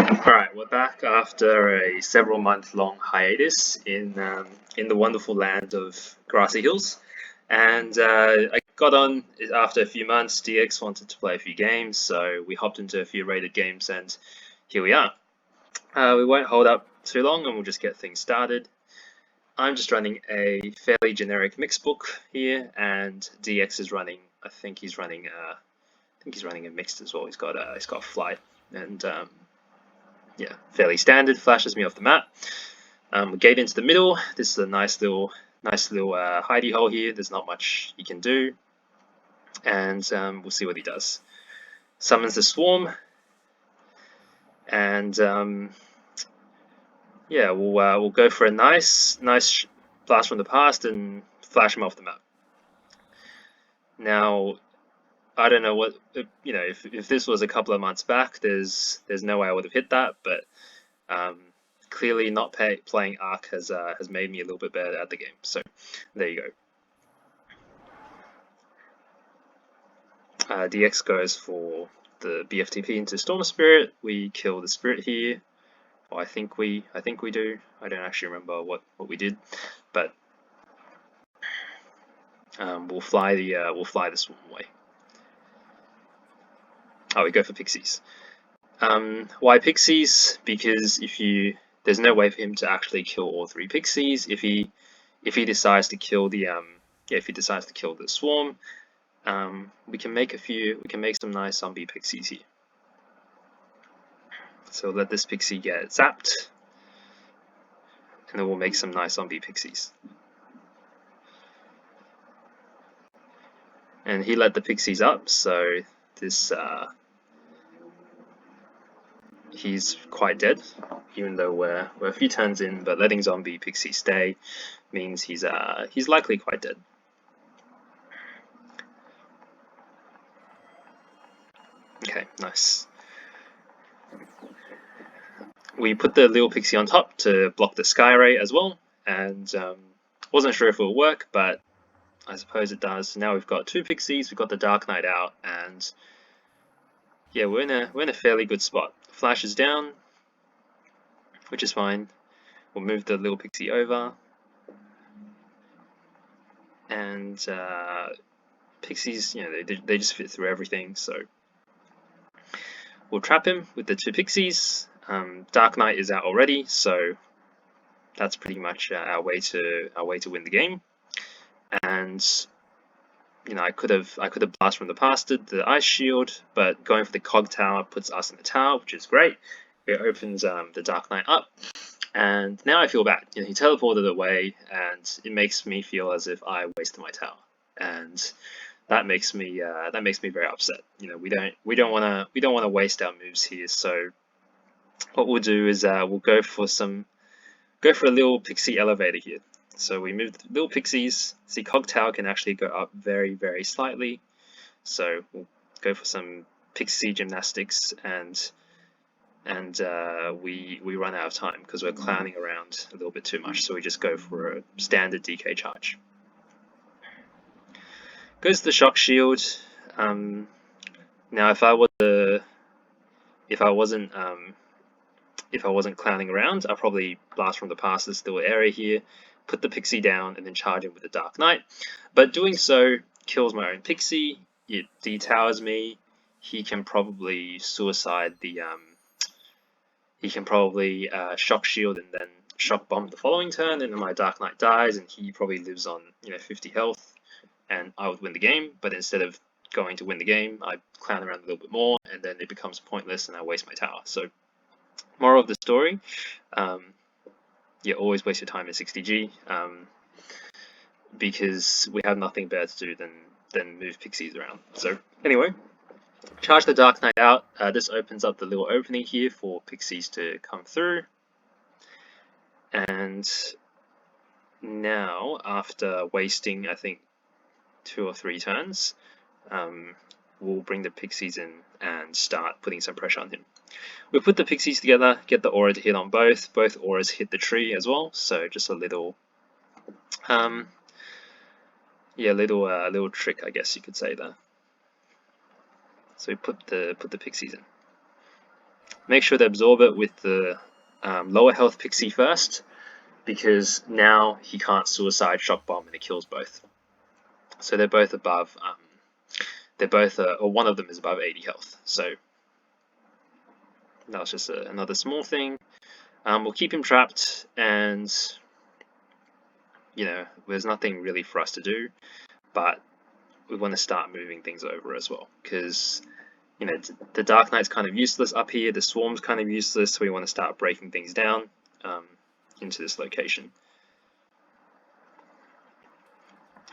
Alright, we're back after a several-month-long hiatus in the wonderful land of grassy hills, and I got on after a few months. DX wanted to play a few games, so we hopped into a few rated games, and here we are. We won't hold up too long, and we'll just get things started. I'm just running a fairly generic mix book here, and DX is running. I think he's running a mixed as well. He's got flight and. Yeah, fairly standard, flashes me off the map. We gate into the middle. This is a nice little hidey hole here. There's not much he can do, and we'll see what he does. Summons the swarm, and yeah, we'll go for a nice blast from the past and flash him off the map. Now, I don't know what if this was a couple of months back, there's no way I would have hit that, but clearly not playing Arc has made me a little bit better at the game. So there you go. DX goes for the BFTP into Storm Spirit. We kill the Spirit here. Well, I think we do. I don't actually remember what we did, but we'll fly the swarm away. Oh, we go for pixies. Why pixies? Because there's no way for him to actually kill all three pixies. If he decides to kill the swarm, we can make some nice zombie pixies here. So let this pixie get zapped, and then we'll make some nice zombie pixies. And he let the pixies up, so this he's quite dead, even though we're a few turns in. But letting zombie pixie stay means he's likely quite dead. Okay, nice. We put the little pixie on top to block the sky ray as well, and wasn't sure if it will work, but I suppose it does. Now we've got two pixies, we've got the Dark Knight out, and yeah, we're in a fairly good spot. Flash is down, which is fine. We'll move the little pixie over, and pixies, they just fit through everything. So we'll trap him with the two pixies. Dark Knight is out already, so that's pretty much our way to win the game. And I could have blast from the past the ice shield, but going for the cog tower puts us in the tower, which is great. It opens the Dark Knight up, and now I feel bad. He teleported away, and it makes me feel as if I wasted my tower, and that makes me very upset. We don't want to waste our moves here. So what we'll do is we'll go for a little pixie elevator here. So we move the little pixies. See, cog tower can actually go up very, very slightly. So we'll go for some pixie gymnastics, and we run out of time because we're clowning around a little bit too much. So we just go for a standard DK charge. Goes the shock shield. Now, if I wasn't clowning around, I'll probably blast from the past this little area here, put the pixie down, and then charge him with the Dark Knight. But doing so kills my own pixie. It detowers me. He can probably suicide the. He can probably shock shield and then shock bomb the following turn, and then my Dark Knight dies, and he probably lives on 50 health, and I would win the game. But instead of going to win the game, I clown around a little bit more, and then it becomes pointless, and I waste my tower. So, moral of the story. Always waste your time in 60G, because we have nothing better to do than move pixies around. So anyway, charge the Dark Knight out. This opens up the little opening here for pixies to come through. And now, after wasting, I think, 2 or 3 turns, we'll bring the pixies in and start putting some pressure on him. We put the pixies together, get the aura to hit on both. Both auras hit the tree as well, so just a little, little trick, I guess you could say there. So we put the pixies in. Make sure to absorb it with the lower health pixie first, because now he can't suicide shock bomb and it kills both. So they're both above. They're both, or one of them is above 80 health. So that was just another small thing. We'll keep him trapped, and there's nothing really for us to do, but we want to start moving things over as well, because the Dark Knight's kind of useless up here, the Swarm's kind of useless, so we want to start breaking things down into this location.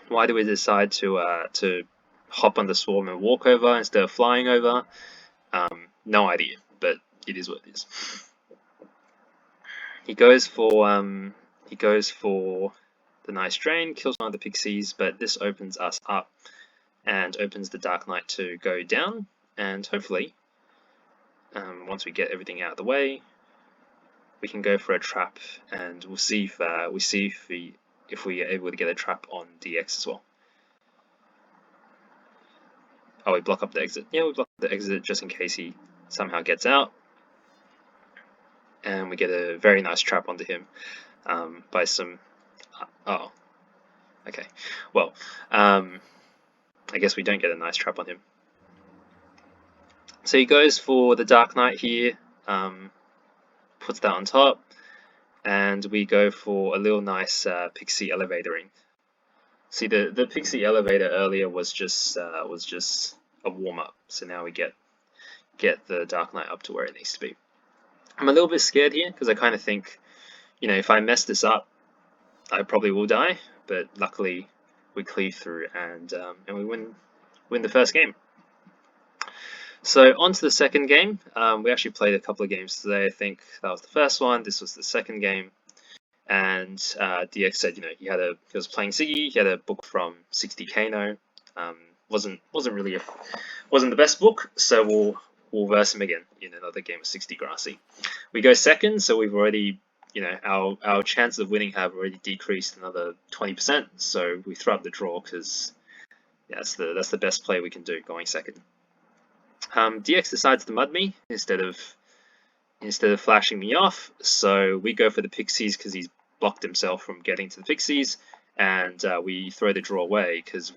Why do we decide to hop on the Swarm and walk over instead of flying over? No idea, but it is what it is. He goes for the nice drain, kills one of the pixies, but this opens us up and opens the Dark Knight to go down, and hopefully once we get everything out of the way, we can go for a trap, and we'll see if we are able to get a trap on DX as well. Oh, we block up the exit. Yeah, we block up the exit just in case he somehow gets out. And we get a very nice trap onto him by some... Oh, okay. Well, I guess we don't get a nice trap on him. So he goes for the Dark Knight here, puts that on top, and we go for a little nice pixie elevatoring. See, the pixie elevator earlier was just a warm-up, so now we get the Dark Knight up to where it needs to be. I'm a little bit scared here because I kind of think, if I mess this up, I probably will die. But luckily, we cleave through and we win the first game. So on to the second game. We actually played a couple of games today. I think that was the first one. This was the second game. And DX said, he was playing Siggy. He had a book from 60 Kano. Wasn't the best book. So we'll verse him again in another game of 60 Grassy. We go second, so we've already, our chances of winning have already decreased another 20%. So we throw up the draw because that's the best play we can do going second. DX decides to mud me instead of flashing me off. So we go for the pixies because he's blocked himself from getting to the pixies, and we throw the draw away because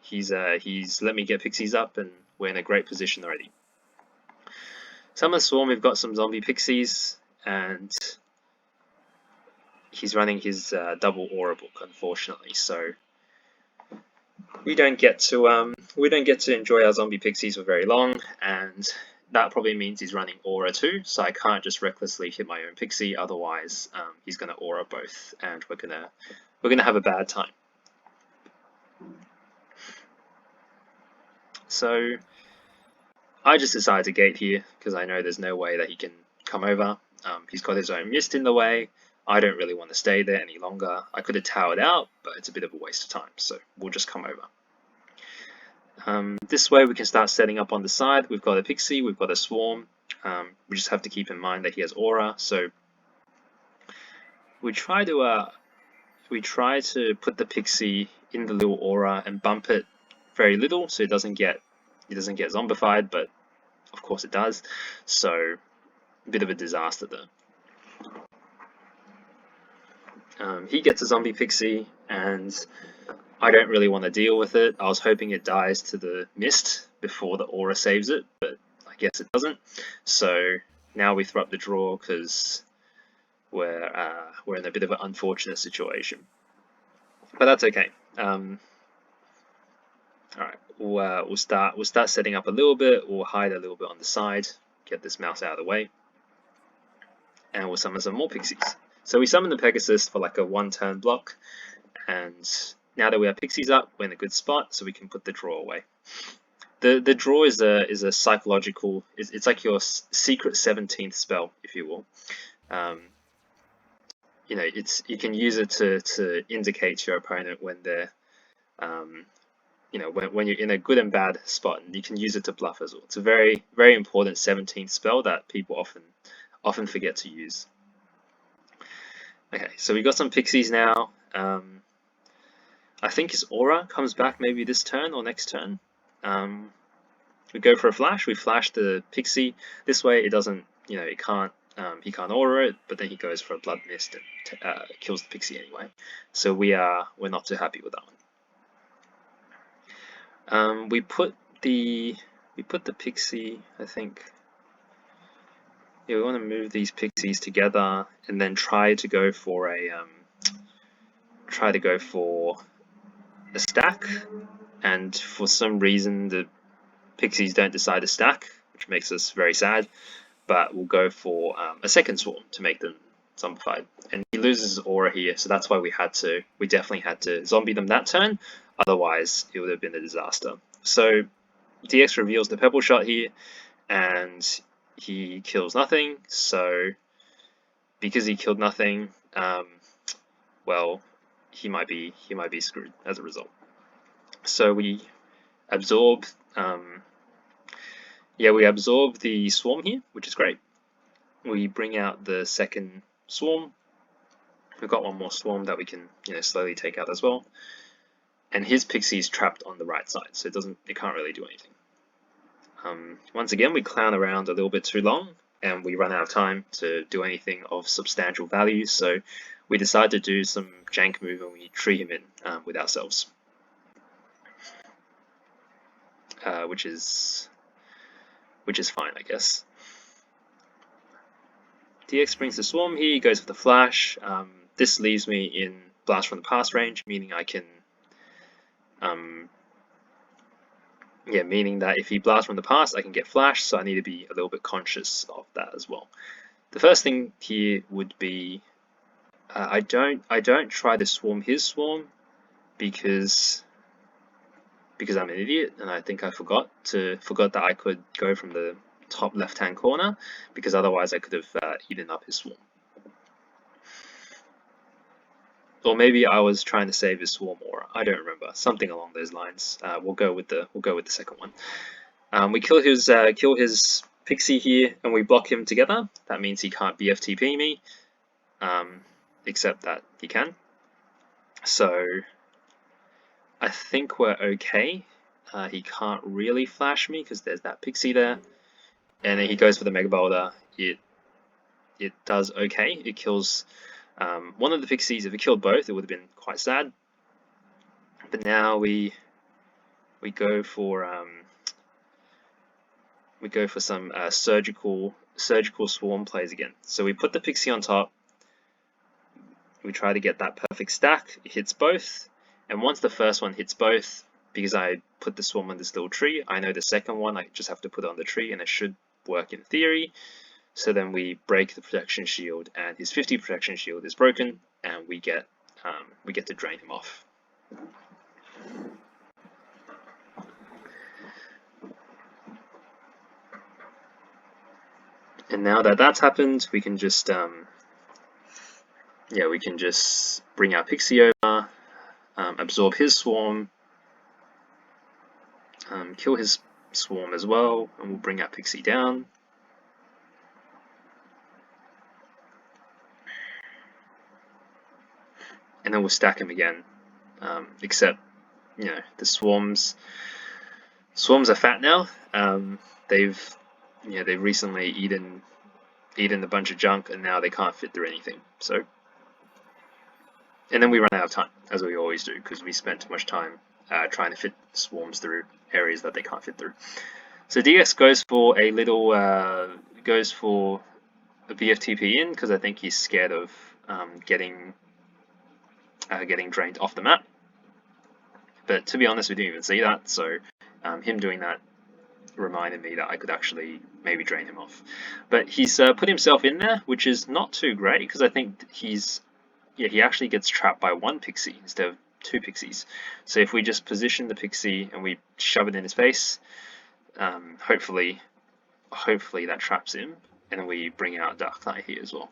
he's let me get pixies up, and we're in a great position already. Summon Swarm, we've got some zombie pixies, and he's running his double aura book, unfortunately. So we don't get to enjoy our zombie pixies for very long, and that probably means he's running aura too. So I can't just recklessly hit my own pixie, otherwise he's gonna aura both, and we're gonna have a bad time. So I just decided to gate here because I know there's no way that he can come over. He's got his own mist in the way. I don't really want to stay there any longer. I could have towered out, but it's a bit of a waste of time, so we'll just come over. This way we can start setting up on the side. We've got a pixie, we've got a swarm. We just have to keep in mind that he has aura, so we try to put the pixie in the little aura and bump it very little so it doesn't get zombified, but of course it does. So a bit of a disaster there. He gets a zombie pixie, and I don't really want to deal with it. I was hoping it dies to the mist before the aura saves it, but I guess it doesn't. So now we throw up the draw because we're in a bit of an unfortunate situation. But that's okay. All right, we'll start setting up a little bit. We'll hide a little bit on the side, get this mouse out of the way, and we'll summon some more pixies. So we summon the Pegasus for like a 1-turn block, and now that we have pixies up, we're in a good spot, so we can put the draw away. The draw is a psychological. It's like your secret 17th spell, if you will. You can use it to indicate to your opponent when they're when you're in a good and bad spot, and you can use it to bluff as well. It's a very, very important 17th spell that people often forget to use. Okay, so we got some pixies now. I think his aura comes back maybe this turn or next turn. we go for a flash. We flash the pixie. This way it doesn't, you know, it can't, he can't aura it, but then he goes for a blood mist and kills the pixie anyway. So we're not too happy with that one. We put the pixie, I think. Yeah, we want to move these pixies together and then try to go for a stack. And for some reason, the pixies don't decide to stack, which makes us very sad. But we'll go for a second swarm to make them zombified. And he loses his aura here, so that's why we definitely had to zombie them that turn. Otherwise, it would have been a disaster. So DX reveals the purple shot here, and he kills nothing. So because he killed nothing, well, he might be screwed as a result. So we absorb. We absorb the swarm here, which is great. We bring out the second swarm. We've got one more swarm that we can, you know, slowly take out as well. And his pixie is trapped on the right side, so it can't really do anything. Once again, we clown around a little bit too long, and we run out of time to do anything of substantial value. So we decide to do some jank move, and we tree him in with ourselves, which is fine, I guess. DX brings the swarm here, he goes for the flash. This leaves me in blast from the past range, meaning I can, meaning that if he blasts from the past, I can get flash, so I need to be a little bit conscious of that as well. The first thing here would be, I don't try to swarm his swarm because I'm an idiot, and I think I forgot that I could go from the top left-hand corner, because otherwise I could have eaten up his swarm. Or maybe I was trying to save his swarm aura. I don't remember. Something along those lines. We'll go with the second one. We kill his pixie here, and we block him together. That means he can't BFTP me, except that he can. So I think we're okay. He can't really flash me because there's that pixie there. And then he goes for the Mega Boulder. It does okay. It kills one of the pixies. If it killed both, it would have been quite sad. But now we go for some surgical swarm plays again. So we put the pixie on top. We try to get that perfect stack. It hits both, and once the first one hits both, because I put the swarm on this little tree, I know the second one I just have to put it on the tree, and it should work in theory. So then we break the protection shield, and his 50 protection shield is broken, and we get to drain him off. And now that that's happened, we can just bring our pixie over, absorb his swarm, kill his swarm as well, and we'll bring our pixie down. And then we'll stack him again, except, you know, the swarms are fat now. They've recently eaten a bunch of junk, and now they can't fit through anything. So, and then we run out of time, as we always do, because we spent too much time trying to fit swarms through areas that they can't fit through. So DX goes for a BFTP in, because I think he's scared of getting drained off the map. But to be honest, we didn't even see that, so him doing that reminded me that I could actually maybe drain him off. But he's put himself in there, which is not too great, because I think he actually gets trapped by one pixie instead of two pixies. So if we just position the pixie and we shove it in his face, hopefully that traps him, and then we bring out Dark Knight here as well.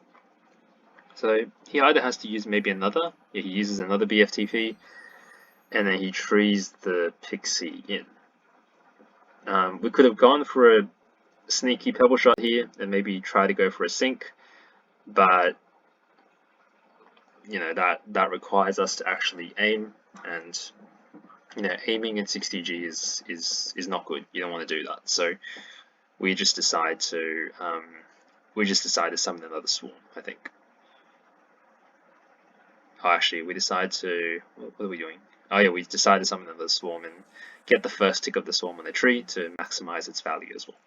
So he either has to use maybe another, he uses another BFTP, and then he trees the pixie in. We could have gone for a sneaky pebble shot here and maybe try to go for a sync, but you know that requires us to actually aim, and aiming in 60G is not good. You don't want to do that. So we just decide to summon another swarm, I think. Oh, actually, we decide to, what are we doing? Oh yeah, we decide to summon another swarm and get the first tick of the swarm on the tree to maximize its value as well.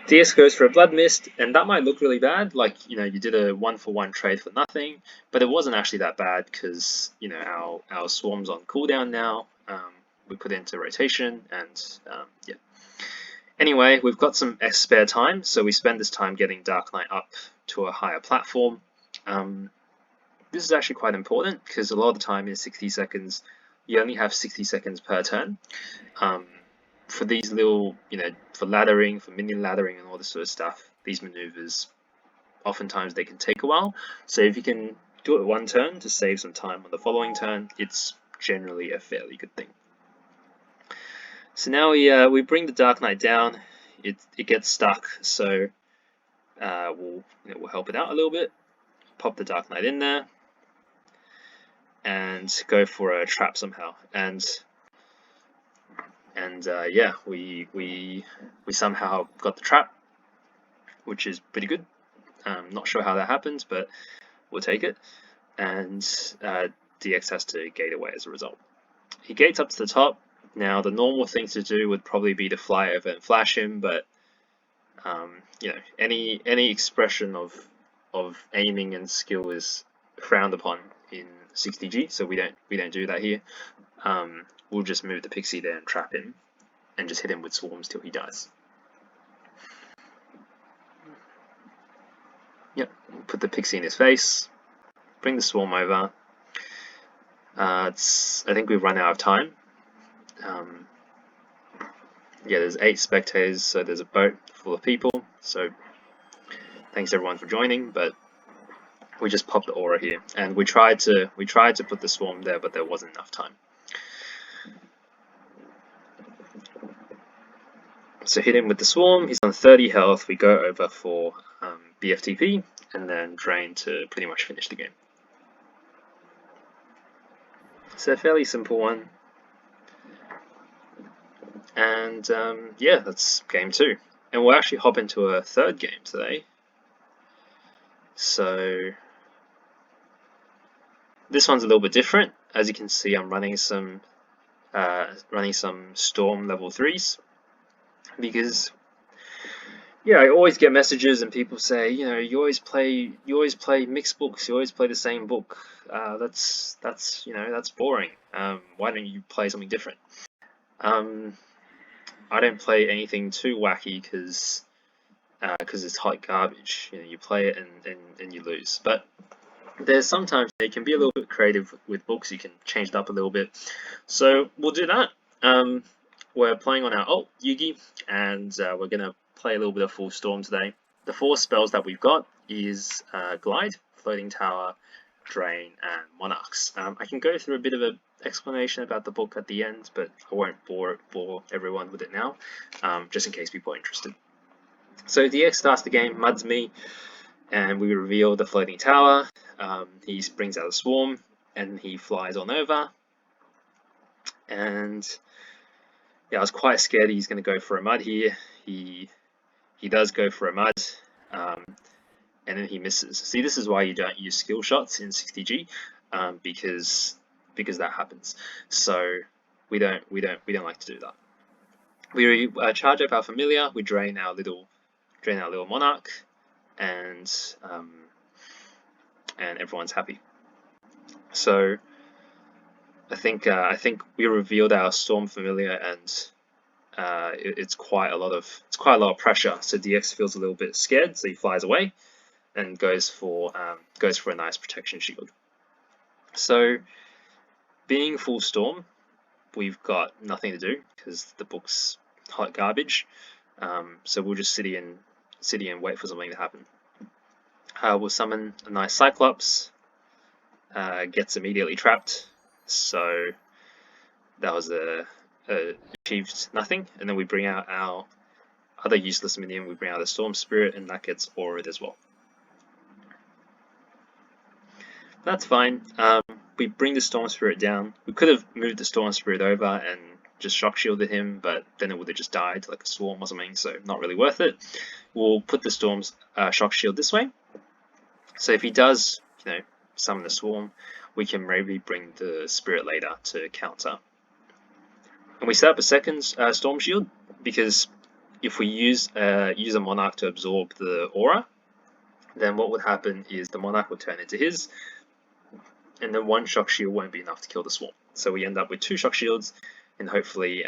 DX goes for a Blood Mist, and that might look really bad, like, you did a 1-for-1 trade for nothing, but it wasn't actually that bad because, our swarm's on cooldown now. We put it into rotation, and yeah. Anyway, we've got some spare time, so we spend this time getting Dark Knight up to a higher platform. This is actually quite important because a lot of the time in 60 seconds, you only have 60 seconds per turn. For these little, for laddering, for minion laddering and all this sort of stuff, these maneuvers, oftentimes they can take a while. So if you can do it one turn to save some time on the following turn, it's generally a fairly good thing. So now we bring the Dark Knight down. It gets stuck, so we'll help it out a little bit. Pop the Dark Knight in there, and go for a trap somehow. And yeah, we somehow got the trap, which is pretty good. Not sure how that happened, but we'll take it. And DX has to gate away as a result. He gates up to the top. Now the normal thing to do would probably be to fly over and flash him, but any expression of aiming and skill is frowned upon in 60G, so we don't do that here. We'll just move the pixie there and trap him, and just hit him with swarms till he dies. Yep, put the pixie in his face, bring the swarm over. I think we've run out of time. Yeah, there's 8 spectators, so there's a boat full of people. So thanks everyone for joining, but we just popped the aura here, and we tried to put the swarm there, but there wasn't enough time. So hit him with the swarm. He's on 30 health. We go over for BFTP and then drain to pretty much finish the game. So a fairly simple one. And yeah, that's game 2. And we'll actually hop into a third game today. So this one's a little bit different. As you can see, I'm running some Storm level 3s because I always get messages and people say, you always play mixed books, you always play the same book. That's boring. Why don't you play something different? I don't play anything too wacky because it's hot garbage. You play it and you lose. But there's sometimes you can be a little bit creative with books. You can change it up a little bit. So we'll do that. We're playing on our alt Yugi, and we're gonna play a little bit of full storm today. The 4 spells that we've got is Glide, Floating Tower, Drain, and Monarchs. I can go through a bit of an explanation about the book at the end, but I won't bore everyone with it now, just in case people are interested. So DX starts the game, muds me, and we reveal the Floating Tower. He brings out a swarm, and he flies on over. And yeah, I was quite scared he's going to go for a mud here. He does go for a mud, and then he misses. See, this is why you don't use skill shots in 60G, because that happens. So we don't like to do that. We charge up our familiar. We drain our little monarch, and everyone's happy. So I think we revealed our storm familiar, and it's quite a lot of pressure. So DX feels a little bit scared, so he flies away and goes for a nice protection shield. So being full storm, we've got nothing to do because the book's hot garbage. So we'll just sit here and wait for something to happen. We'll summon a nice Cyclops. Gets immediately trapped. So that was achieved nothing. And then we bring out our other useless minion. We bring out the Storm Spirit, and that gets aura'd as well. That's fine. we bring the Storm Spirit down. We could have moved the Storm Spirit over and just shock shielded him, but then it would have just died like a swarm or something, so not really worth it. We'll put the Storm's shock shield this way. So if he does, summon the swarm, we can maybe bring the Spirit later to counter. And we set up a second Storm Shield, because if we use a Monarch to absorb the aura, then what would happen is the Monarch would turn into his, and then one shock shield won't be enough to kill the swarm. So we end up with 2 shock shields, and hopefully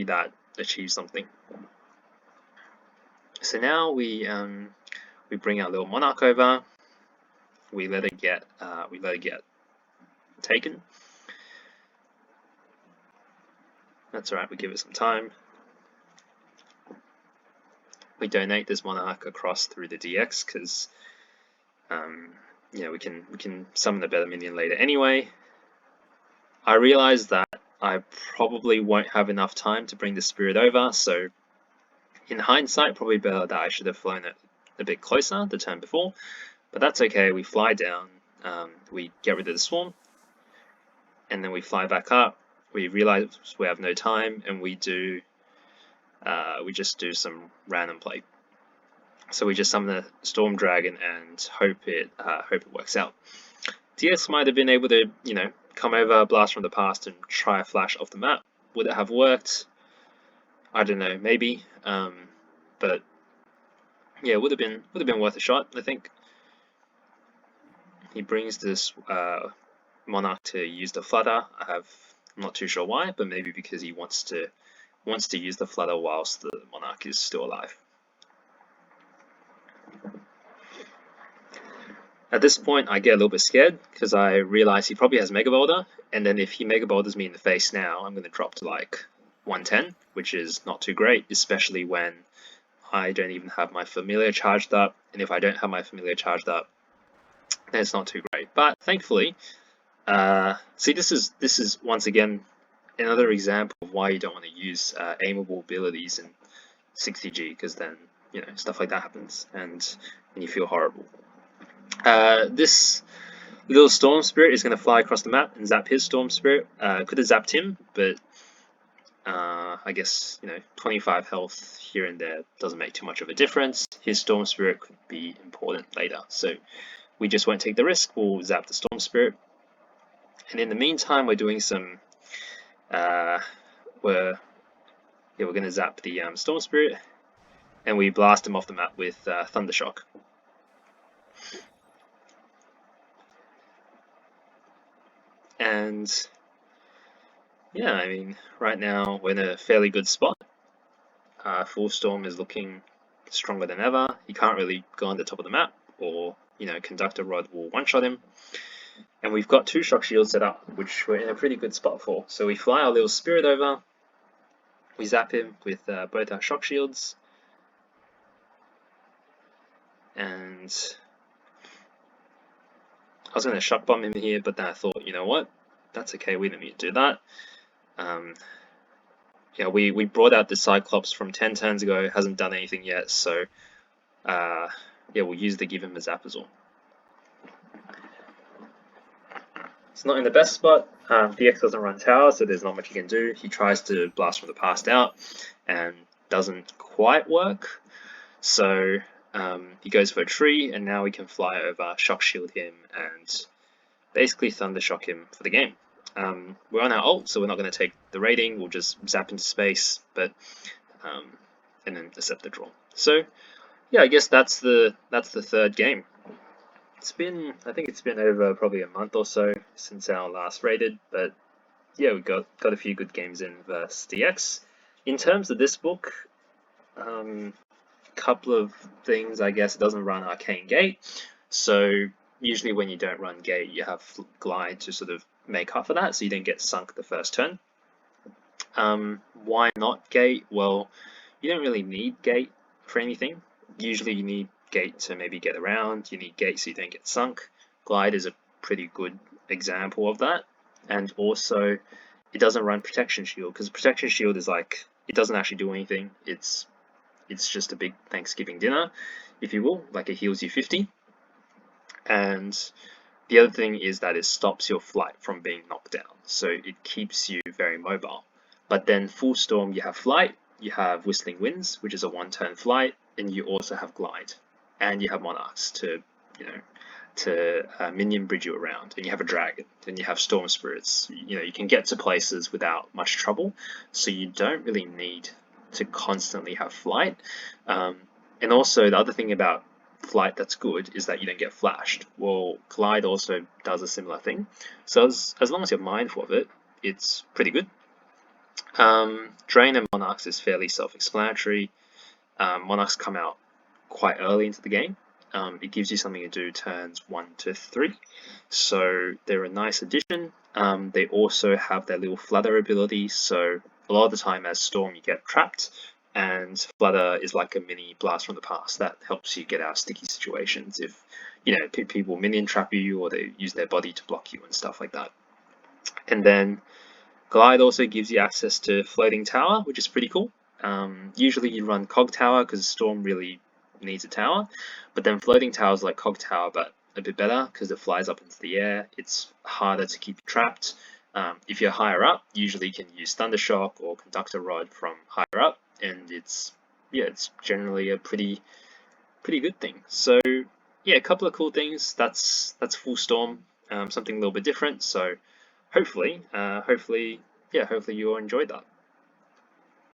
that achieves something. So now we bring our little Monarch over. We let it get taken. That's alright. We give it some time. We donate this Monarch across through the DX because we can summon a better minion later anyway. I realize that I probably won't have enough time to bring the Spirit over, so in hindsight, probably better that I should have flown it a bit closer the turn before, but that's okay. We fly down, we get rid of the swarm, and then we fly back up. We realize we have no time, and we just do some random play. So we just summon the Storm Dragon and hope it works out. DX might have been able to, come over, blast from the past, and try a flash off the map. Would it have worked? I don't know, maybe. But yeah, it would have been worth a shot, I think. He brings this Monarch to use the Flutter. I'm not too sure why, but maybe because he wants to use the Flutter whilst the Monarch is still alive. At this point, I get a little bit scared because I realize he probably has Mega Boulder, and then if he Mega Boulders me in the face now, I'm going to drop to like 110, which is not too great, especially when I don't even have my Familiar charged up, and if I don't have my Familiar charged up, then it's not too great. But thankfully, see, this is once again another example of why you don't want to use aimable abilities in 60G, because then stuff like that happens and you feel horrible. This little Storm Spirit is going to fly across the map and zap his Storm Spirit. Could have zapped him, but I guess 25 health here and there doesn't make too much of a difference. His Storm Spirit could be important later, so we just won't take the risk. We'll zap the Storm Spirit, and in the meantime, we're doing some. We're going to zap the Storm Spirit, and we blast him off the map with Thunder Shock. And yeah, I mean, right now we're in a fairly good spot. Full Storm is looking stronger than ever. He can't really go on the top of the map, or Conductor Rod will one-shot him. And we've got 2 shock shields set up, which we're in a pretty good spot for. So we fly our little Spirit over, we zap him with both our shock shields, and I was going to shock bomb him here, but then I thought, you know what, that's okay, we don't need to do that. We brought out the Cyclops from 10 turns ago, hasn't done anything yet, so we'll use the give him a zap as well. It's not in the best spot. DX doesn't run tower, so there's not much he can do. He tries to blast from the past out and doesn't quite work. So he goes for a tree, and now we can fly over, shock shield him, and basically thunder shock him for the game. We're on our ult, so we're not going to take the rating. We'll just zap into space, but and then accept the draw. So yeah, I guess that's the third game. I think it's been over probably a month or so since our last rated, but yeah, we got a few good games in versus DX. In terms of this book, couple of things, I guess. It doesn't run Arcane Gate, so usually when you don't run Gate, you have Glide to sort of make up for that, so you don't get sunk the first turn. Why not Gate? Well, you don't really need Gate for anything. Usually you need Gate to maybe get around, you need Gate so you don't get sunk. Glide is a pretty good example of that, and also it doesn't run Protection Shield, because Protection Shield is like, it doesn't actually do anything. It's just a big Thanksgiving dinner, if you will, like it heals you 50. And The other thing is that it stops your flight from being knocked down, so it keeps you very mobile. But then full storm, you have flight, you have whistling winds, which is a 1-turn flight, and you also have glide, and you have monarchs to, minion bridge you around, and you have a dragon, and you have storm spirits. You can get to places without much trouble, so you don't really need to constantly have flight. And also the other thing about flight that's good is that you don't get flashed. Well, glide also does a similar thing, so as long as you're mindful of it, it's pretty good. Drain and monarchs is fairly self-explanatory. Monarchs come out quite early into the game. It gives you something to do turns 1 to 3, so they're a nice addition. They also have their little flutter ability, so a lot of the time as Storm you get trapped, and flutter is like a mini blast from the past that helps you get out of sticky situations if people minion trap you or they use their body to block you and stuff like that. And then glide also gives you access to floating tower, which is pretty cool. Usually you run cog tower because Storm really needs a tower, but then floating tower is like cog tower but a bit better because it flies up into the air. It's harder to keep you trapped. If you're higher up, usually you can use Thundershock or Conductor Rod from higher up, and it's generally a pretty good thing. So yeah, a couple of cool things. That's full storm, something a little bit different. So hopefully you all enjoyed that.